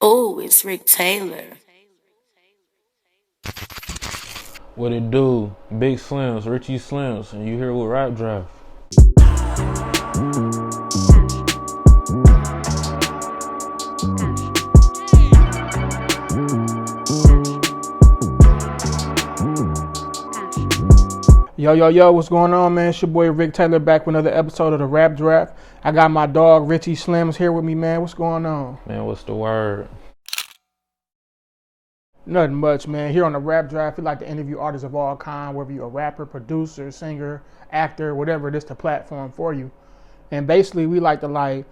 Oh, it's Rick Taylor. What it do? Big Slims, Richie Slims, and you here with Rap Draft. Yo, what's going on, man? It's your boy Rick Taylor back with another episode of the Rap Draft. I got my dog Richie Slims here with me, man. What's going on? Man, what's the word? Nothing much, man. Here on the Rap Draft, we like to interview artists of all kinds, whether you're a rapper, producer, singer, actor, whatever it is, the platform for you. And basically, we like to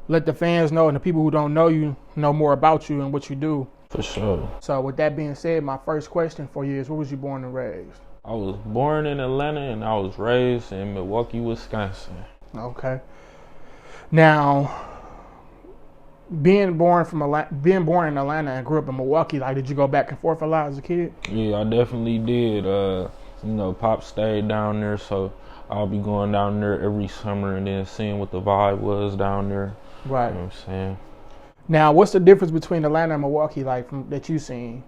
let the fans know and the people who don't know you know more about you and what you do. For sure. So with that being said, my first question for you is, where was you born and raised? I was born in Atlanta and I was raised in Milwaukee, Wisconsin. Okay. Now, being born in Atlanta and grew up in Milwaukee, did you go back and forth a lot as a kid? Yeah, I definitely did. Pop stayed down there, so I'll be going down there every summer and then seeing what the vibe was down there. Right. You know what I'm saying? Now, what's the difference between Atlanta and Milwaukee, that you've seen?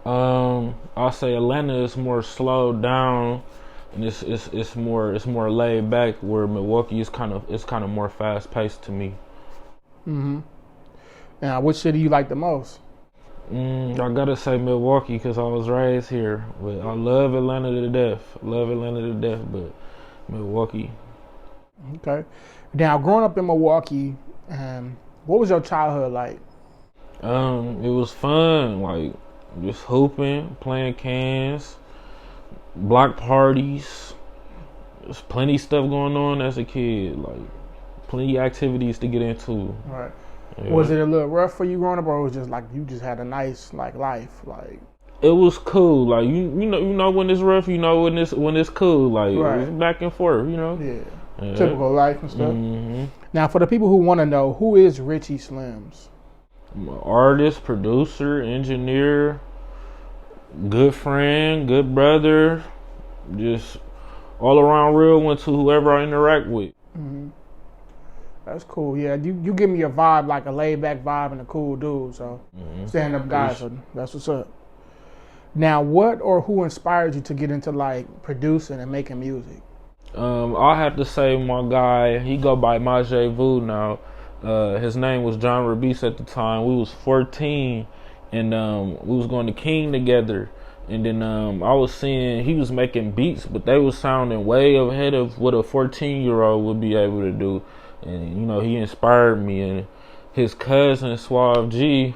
I'll say Atlanta is more slowed down, and it's more laid back. Where Milwaukee is kind of more fast paced to me. Mhm. Now, which city you like the most? I gotta say Milwaukee because I was raised here, but I love Atlanta to death. But Milwaukee. Okay. Now, growing up in Milwaukee, what was your childhood like? It was fun, just hooping, playing cans, block parties. There's plenty of stuff going on as a kid, plenty of activities to get into. Right. Yeah. Was it a little rough for you growing up, or was it just you just had a nice life? It was cool. You know when it's rough, you know when it's cool. Right. It's back and forth, Yeah. Typical life and stuff. Mm-hmm. Now, for the people who want to know, who is Richie Slims? I'm an artist, producer, engineer, good friend, good brother, just all around real one to whoever I interact with. Mm-hmm. That's cool. Yeah, you give me a vibe, like a laid back vibe and a cool dude. So stand up guy. So that's what's up. Now, what or who inspired you to get into producing and making music? I have to say my guy. He go by Mozzy now. His name was John Rabise at the time. We was 14, and we was going to King together. And then I was seeing he was making beats, but they was sounding way ahead of what a 14-year-old would be able to do. And he inspired me. And his cousin Suave G,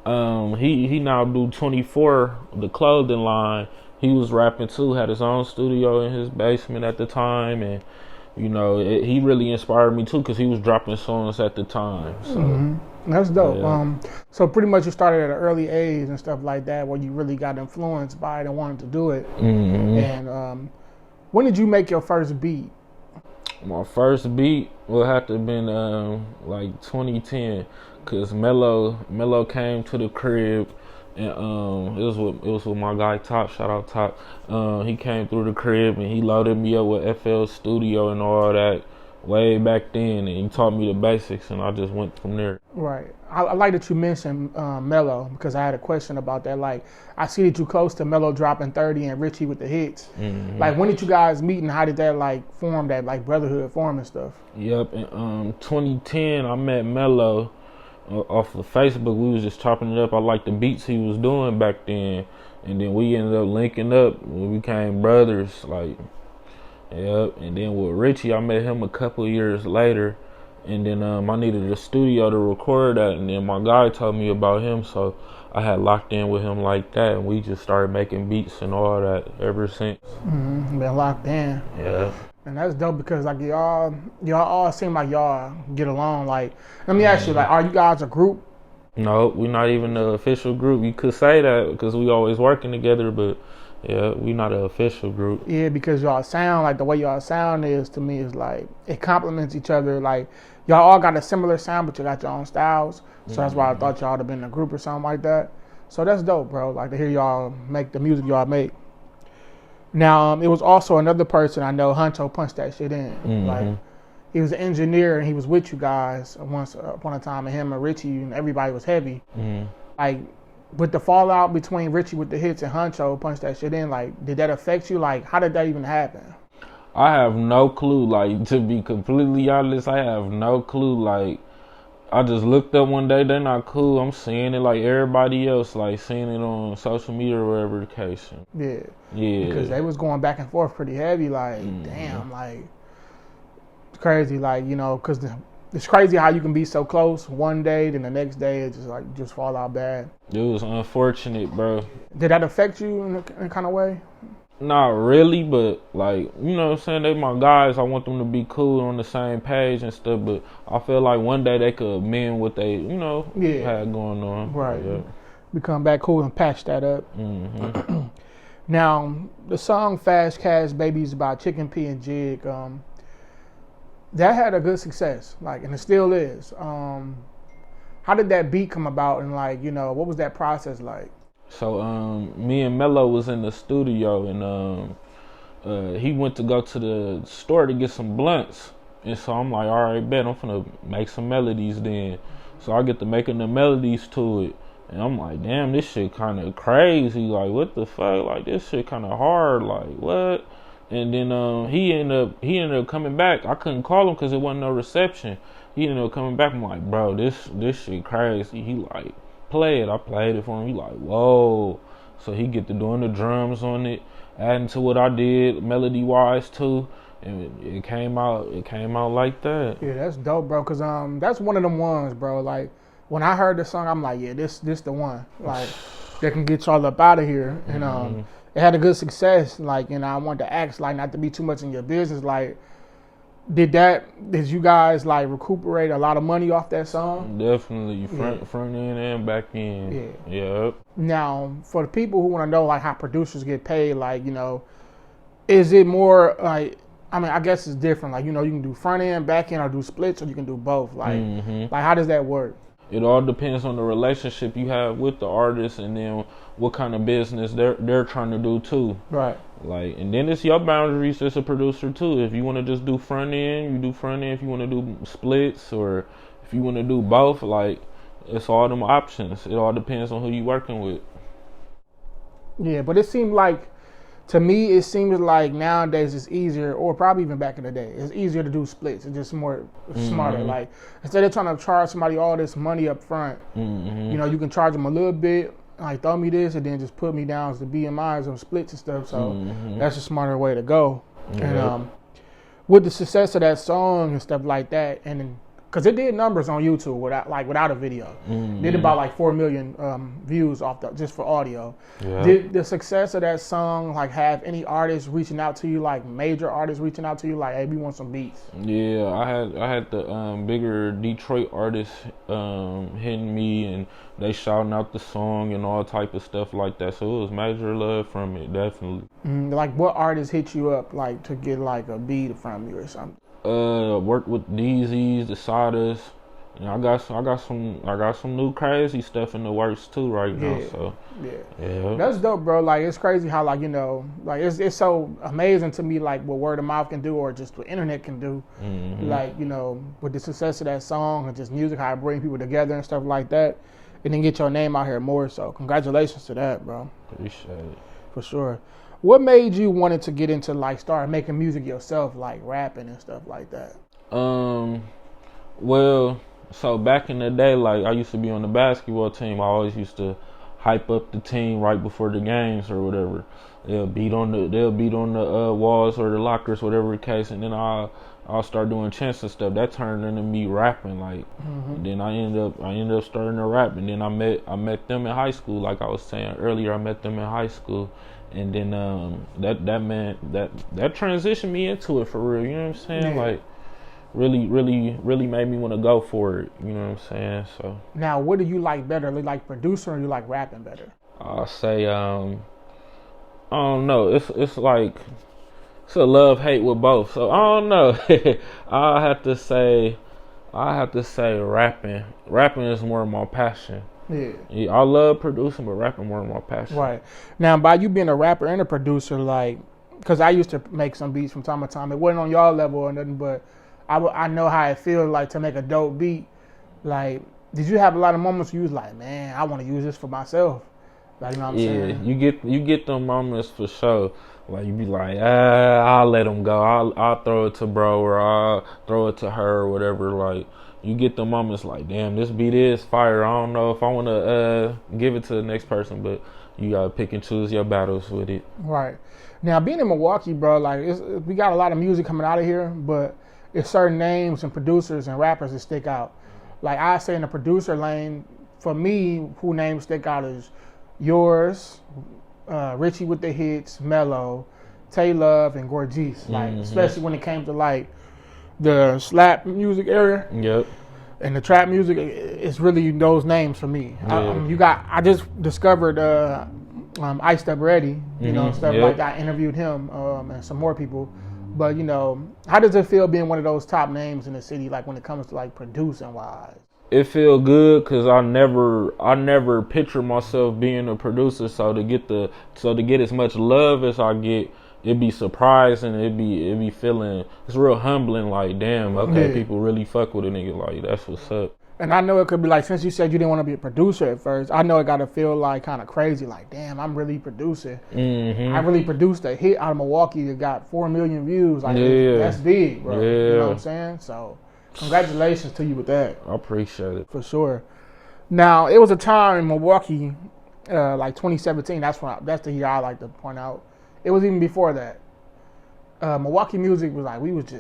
he now do 24, the clothing line. He was rapping too. Had his own studio in his basement at the time, and he really inspired me too because he was dropping songs at the time. So that's dope. Yeah. So pretty much you started at an early age and stuff like that, where you really got influenced by it and wanted to do it. Mm-hmm. And when did you make your first beat? My first beat will have to have been 2010, cause Mello came to the crib, and it was with my guy Top. Shout out Top. He came through the crib and he loaded me up with FL Studio and all that way back then, and he taught me the basics, and I just went from there. Right. I like that you mentioned Mello, because I had a question about that. I see that you close to Mello dropping 30 and RichieWitDaHitts. Mm-hmm. When did you guys meet, and how did that form, that brotherhood form and stuff? Yep. In 2010, I met Mello off of Facebook. We was just chopping it up. I liked the beats he was doing back then, and then we ended up linking up. We became brothers. Yep. And then with Richie, I met him a couple years later. And then I needed a studio to record that, and then my guy told me about him, so I had locked in with him like that, and we just started making beats and all that ever since. Been locked in. Yeah. And that's dope because y'all all seem like y'all get along. Let me ask you, are you guys a group? No, we're not even the official group. You could say that because we always working together, but yeah, we not an official group. Yeah, because y'all sound the way y'all sound is, to me, is it complements each other. Y'all all got a similar sound, but you got your own styles. So that's why I thought y'all would have been a group or something like that. So that's dope, bro. To hear y'all make the music y'all make. Now, it was also another person I know, HunchoPunchDatShitIn. he was an engineer and he was with you guys once upon a time, and him and Richie and everybody was heavy. Like, with the fallout between RichieWitDaHitts and Huncho, Punch That Shit In, like, did that affect you? Like, how did that even happen? I have no clue. Like, to be completely honest, I have no clue. Like, I just looked up one day, they're not cool. I'm seeing it like everybody else, like seeing it on social media or whatever the case. Yeah. Yeah. Because they was going back and forth pretty heavy, like, damn, like, it's crazy, like, you know, because it's crazy how you can be so close one day, then the next day it just fall out bad. It was unfortunate, bro. Did that affect you in a kind of way? Not really, but like, you know what I'm saying, they my guys. I want them to be cool on the same page and stuff, but I feel like one day they could amend what they, you know, had going on. Right. Yeah. We come back cool and patch that up. Now, the song Fast Cash Babies by Chicken P and Jigg, that had a good success, like, and it still is. How did that beat come about, and like, you know, what was that process like? So me and Mello was in the studio, and he went to go to the store to get some blunts, and so I'm like, all right, bet I'm finna make some melodies then. So I get to making the melodies to it, and I'm like, damn, this shit kind of crazy. Like, what the fuck? Like, this shit kind of hard. Like, what? And then he ended up coming back. I couldn't call him because there wasn't no reception. He ended up coming back. I'm like, bro, this shit crazy. He like, play it. I played it for him. He like, whoa. So he get to doing the drums on it, adding to what I did melody wise too, and it came out like that. Yeah, that's dope, bro. Cause that's one of them ones, bro. Like, when I heard the song, I'm like, yeah, this the one. Like, that can get y'all up out of here. And it had a good success. Like, and I wanted to ask, like, not to be too much in your business, like, did you guys like recuperate a lot of money off that song? Definitely, front end and back end. Yeah. Yep. Now, for the people who want to know like how producers get paid, like, you know, is it more like, I mean, I guess it's different. Like, you know, you can do front end, back end, or do splits, or you can do both. Like, like, how does that work? It all depends on the relationship you have with the artist, and then what kind of business they're trying to do too. Right. Like, and then it's your boundaries as a producer too. If you want to just do front end, you do front end. If you want to do splits, or if you want to do both, like, it's all them options. It all depends on who you working with. Yeah, but it seemed like, to me, it seems like nowadays it's easier, or probably even back in the day, it's easier to do splits. It's just more smarter. Like, instead of trying to charge somebody all this money up front, you know, you can charge them a little bit, like, throw me this, and then just put me down as the BMIs on splits and stuff. So that's a smarter way to go. And with the success of that song and stuff like that, and then, because it did numbers on YouTube without a video. Did about like 4 million views off just for audio. Yeah. Did the success of that song like have any artists reaching out to you, like major artists reaching out to you, like, hey, we want some beats? Yeah, I had the bigger Detroit artists hitting me, and they shouting out the song and all type of stuff like that. So it was major love from it, definitely. Like, what artists hit you up like to get like a beat from you or something? Worked with DZs, the Sadas, and I got some new crazy stuff in the works too right now. So yeah, that's dope, bro. Like, it's crazy how, like, you know, like, it's so amazing to me, like, what word of mouth can do, or just what internet can do. Like, you know, with the success of that song and just music, how it bring people together and stuff like that, and then get your name out here more. So congratulations to that, bro. Appreciate it. For sure. What made you wanted to get into, like, start making music yourself, like rapping and stuff like that? Well, so back in the day, like, I used to be on the basketball team. I always used to hype up the team right before the games or whatever. They'll beat on the walls or the lockers, whatever the case, and then I'll start doing chants and stuff. That turned into me rapping, like. Then I ended up starting to rap, and then I met them in high school. Like I was saying earlier, I met them in high school. And then that transitioned me into it for real. You know what I'm saying? Like, really made me want to go for it. You know what I'm saying? So now, what do you like better? You like producer, or you like rapping better? I'll say I don't know. It's like, it's a love hate with both. So I don't know. I have to say rapping. Rapping is more of my passion. Yeah, I love producing, but rapping more of my passion. Right. Now, by you being a rapper and a producer, like, because I used to make some beats from time to time. It wasn't on y'all level or nothing, but I know how it feels like to make a dope beat. Like, did you have a lot of moments where you was like, man, I want to use this for myself? Like, you know what I'm saying? You get them moments for sure. Like, you be like, I'll let them go. I'll throw it to bro, or I'll throw it to her, or whatever. Like, you get the moments like, damn, this beat is fire. I don't know if I want to give it to the next person, but you gotta pick and choose your battles with it. Right. Now, being in Milwaukee, bro, like, we got a lot of music coming out of here, but it's certain names and producers and rappers that stick out. Like, I say in the producer lane, for me, who names stick out is yours, RichieWitDaHitts, Mello, Tay Love, and Gorgees. Like, especially when it came to like the slap music area. Yep. And the trap music, it's really those names for me. Yeah. I just discovered Iced Up Ready, you know, stuff like that. I interviewed him and some more people. But, you know, how does it feel being one of those top names in the city, like when it comes to like producing wise? It feel good because I never picture myself being a producer. So to get as much love as I get, it'd be surprising. It'd be feeling, it's real humbling. Like, damn, okay, people really fuck with a nigga. Like, that's what's up. And I know it could be like, since you said you didn't want to be a producer at first, I know it got to feel like kind of crazy. Like, damn, I'm really producing. I really produced a hit out of Milwaukee that got 4 million views. Like, that's big, bro. Yeah. You know what I'm saying? So, congratulations to you with that. I appreciate it. For sure. Now, it was a time in Milwaukee, like 2017. That's the year I like to point out. It was even before that. Milwaukee music was like, we was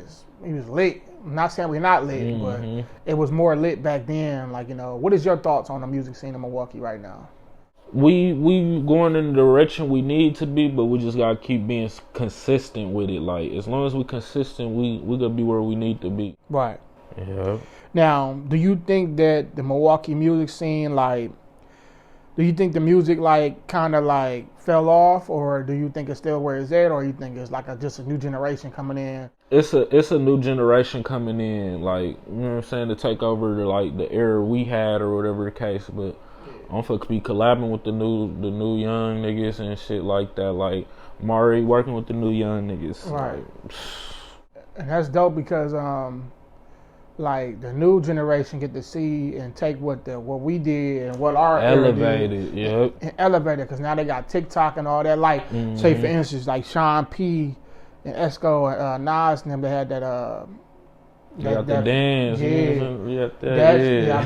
lit. I'm not saying we're not lit, but it was more lit back then. Like, you know, what is your thoughts on the music scene in Milwaukee right now? We going in the direction we need to be, but we just gotta keep being consistent with it. Like, as long as we consistent, we gonna be where we need to be. Right. Yeah. Now, do you think that the Milwaukee music scene, like, do you think the music like kind of like fell off, or do you think it's still where it's at, or you think it's like just a new generation coming in? It's a new generation coming in, like, you know what I'm saying, to take over the era we had or whatever the case. But I'm fucking be collabing with the new young niggas and shit like that. Like, Mari working with the new young niggas. Right. And that's dope because like the new generation get to see and take what we did and what our elevated, and elevate it, because now they got TikTok and all that. Like, say for instance, like Sean P and Esco and Nas and them, they had that the dance,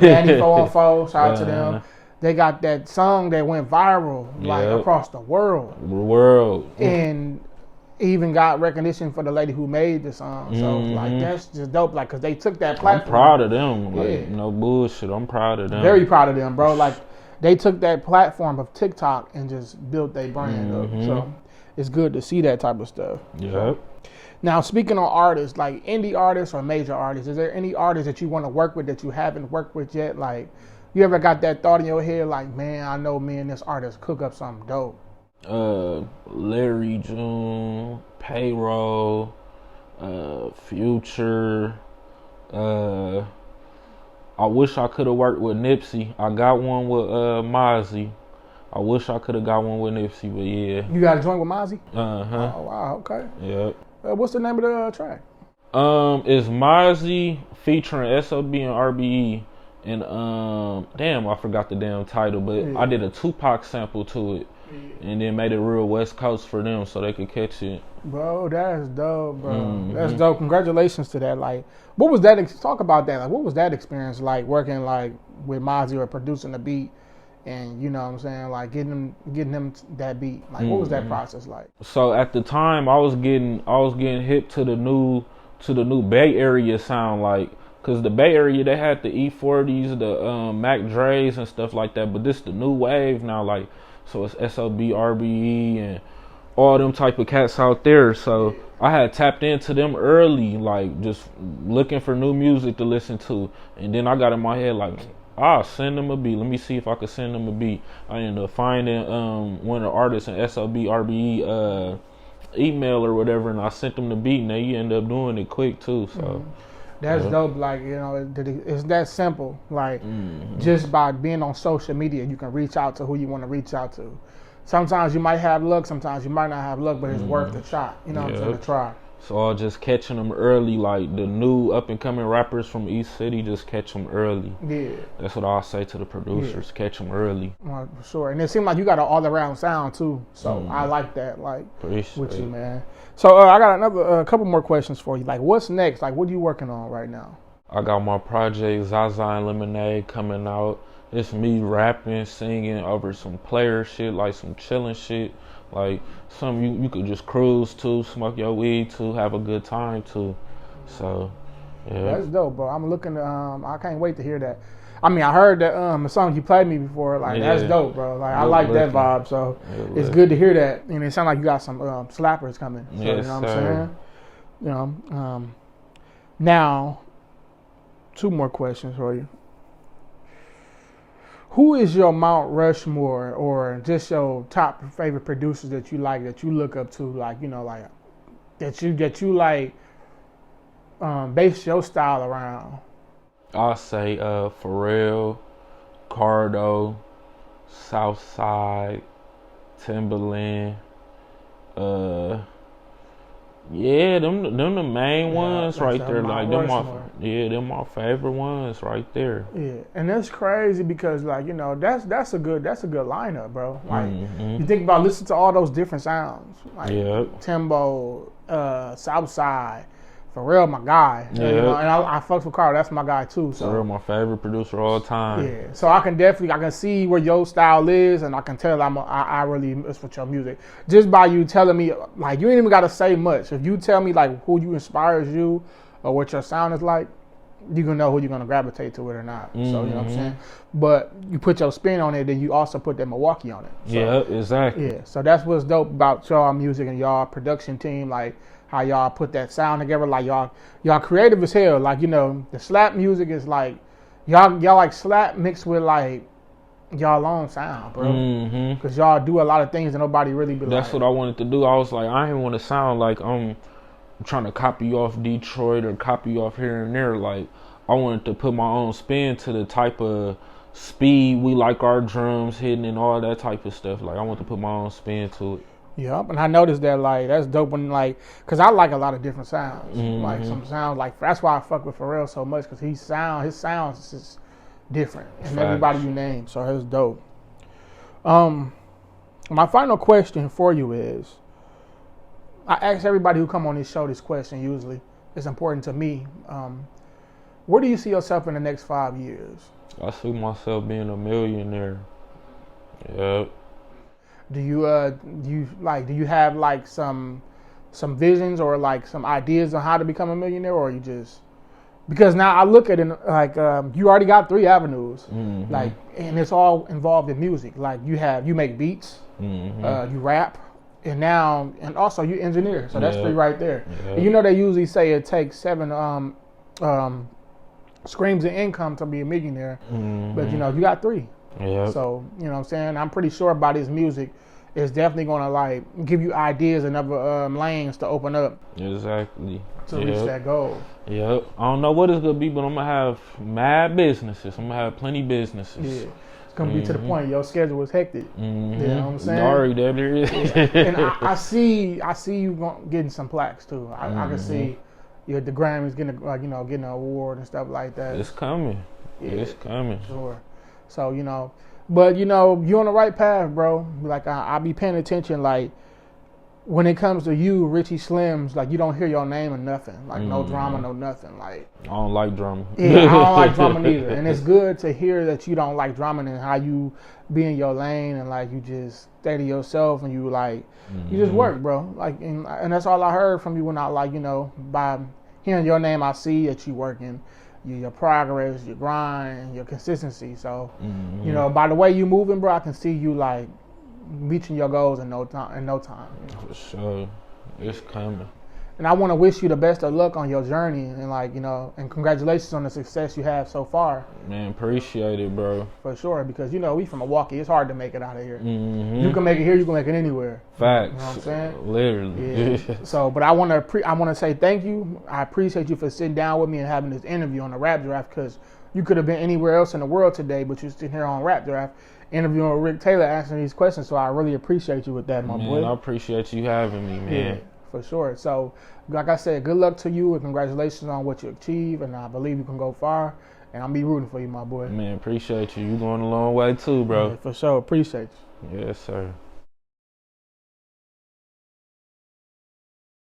Danny 414, shout out to them. They got that song that went viral like across the world. And even got recognition for the lady who made the song. So like, that's just dope. Like, cause they took that platform. I'm proud of them. Like, no bullshit. I'm proud of them. Very proud of them, bro. Like, they took that platform of TikTok and just built their brand up. So it's good to see that type of stuff. Yeah. So, now, speaking on artists, like indie artists or major artists, is there any artists that you want to work with that you haven't worked with yet? Like, you ever got that thought in your head, like, man, I know me and this artist cook up something dope? Larry June, Payroll, Future. I wish I could have worked with Nipsey. I got one with Mozzy. I wish I could have got one with Nipsey, but yeah. You got a joint with Mozzy? Uh-huh. Oh, wow, okay. Yep. What's the name of the track? It's Mozzy featuring SOB and RBE. And damn, I forgot the damn title, but I did a Tupac sample to it. And then made it real West Coast for them so they could catch it. Bro, that's dope, bro. That's dope. Congratulations to that. Like, what was that? Talk about that. Like, what was that experience like working like with Mozzy or producing the beat, and you know what I'm saying, like getting him that beat. Like, what was that process like? So at the time, I was getting hip to the new Bay Area sound, like. Cause the Bay Area, they had the E40s, the Mac Dre's and stuff like that. But this the new wave now, like. So it's SOB, RBE, and all them type of cats out there. So I had tapped into them early, like just looking for new music to listen to. And then I got in my head like, I'll send them a beat. Let me see if I could send them a beat. I ended up finding one of the artists in SOB, RBE email or whatever, and I sent them the beat, and they end up doing it quick too. So. That's dope. Like, you know, it's that simple. Like, just by being on social media, you can reach out to who you want to reach out to. Sometimes you might have luck, sometimes you might not have luck, but it's worth the shot. You know what I'm saying, to try. So I just catching them early, like the new up and coming rappers from East City, just catch them early. Yeah. That's what I'll say to the producers, catch them early. Well, for sure. And it seemed like you got an all-around sound, too. So I like that, like, with you, man. So I got a couple more questions for you. Like, what's next? Like, what are you working on right now? I got my project, Zaza and Lemonade, coming out. It's me rapping, singing over some player shit, like some chilling shit. Like, something you could just cruise to, smoke your weed to, have a good time to. So, yeah. That's dope, bro. I'm looking to, I can't wait to hear that. I mean, I heard that the song you played me before. Like, that's dope, bro. Like, I like that vibe. So, it's good to hear that. And it sounds like you got some slappers coming. So, yes, you know what I'm saying? Now, 2 more questions for you. Who is your Mount Rushmore or just your top favorite producers that you like, that you look up to, like, like that you like base your style around? I'll say Pharrell, Cardo, Southside, Timberland, yeah, them the main ones right there. Like them my favorite ones right there. Yeah, and that's crazy because like that's a good lineup, bro. Like you think about listening to all those different sounds, like Timbo, Southside, Pharrell, my guy. And I fucks with Carl. That's my guy too. So Pharrell, my favorite producer all the time. Yeah, so I can see where your style is, and I can tell I really mess with your music just by you telling me. Like you ain't even gotta say much. If you tell me like who you inspires you or what your sound is like, you can know who you're gonna gravitate to it or not. So you know what I'm saying. But you put your spin on it, then you also put that Milwaukee on it. So, yeah, exactly. Yeah, so that's what's dope about y'all music and y'all production team. Like how y'all put that sound together, like y'all creative as hell. Like the slap music is like y'all like slap mixed with like y'all own sound, bro. Because y'all do a lot of things that nobody really be. That's what I wanted to do. I was like, I didn't want to sound like I'm trying to copy off Detroit or copy off here and there. Like I wanted to put my own spin to the type of speed we like our drums hitting and all that type of stuff. Like I want to put my own spin to it. Yep, and I noticed that like that's dope when like, cause I like a lot of different sounds. Like some sounds like that's why I fuck with Pharrell so much, cause his sounds is just different and everybody you name. So it's dope. My final question for you is, I ask everybody who come on this show this question. Usually, it's important to me. Where do you see yourself in the next 5 years? I see myself being a millionaire. Yep. Do you have like some visions or like some ideas on how to become a millionaire, or you just because now I look at it like you already got 3 avenues, like, and it's all involved in music. Like you make beats, you rap, and also you engineer. So that's 3 right there. And they usually say it takes 7 streams of income to be a millionaire, but you got 3. Yeah. So, you know what I'm saying? I'm pretty sure about his music is definitely going to like give you ideas and other lanes to open up. Exactly. To reach that goal. Yep. I don't know what it's going to be, but I'm going to have mad businesses. I'm going to have plenty businesses. Yeah. It's going to be to the point your schedule is hectic. You know what I'm saying? Sorry, there is. And I see you getting some plaques too. I can see the Grammys getting getting an award and stuff like that. It's coming. Yeah, it's coming. Sure. So, but you're on the right path, bro. Like I be paying attention, like when it comes to you, Richy Slims, like you don't hear your name or nothing. Like no drama, no nothing. Like I don't like drama. Yeah, I don't like drama neither. And it's good to hear that you don't like drama and how you be in your lane and like you just stay to yourself and you like you just work, bro. Like and that's all I heard from you when I by hearing your name, I see that you working. Your progress, your grind, your consistency. So, by the way you moving, bro, I can see you like reaching your goals in no time. For sure, it's coming. And I want to wish you the best of luck on your journey, and and congratulations on the success you have so far. Man, appreciate it, bro. For sure, because we from Milwaukee. It's hard to make it out of here. You can make it here, you can make it anywhere. Facts. You know what I'm saying? Literally. Yeah. So, but I want to say thank you. I appreciate you for sitting down with me and having this interview on the Rap Draft, because you could have been anywhere else in the world today, but you're sitting here on Rap Draft interviewing with Rick Taylor, answering these questions. So I really appreciate you with that, my boy. I appreciate you having me, man. Yeah. for sure. So, like I said, good luck to you and congratulations on what you achieve. And I believe you can go far. And I'll be rooting for you, my boy. Man, appreciate you. You going a long way too, bro. Yeah, for sure. Appreciate you. Yes, sir.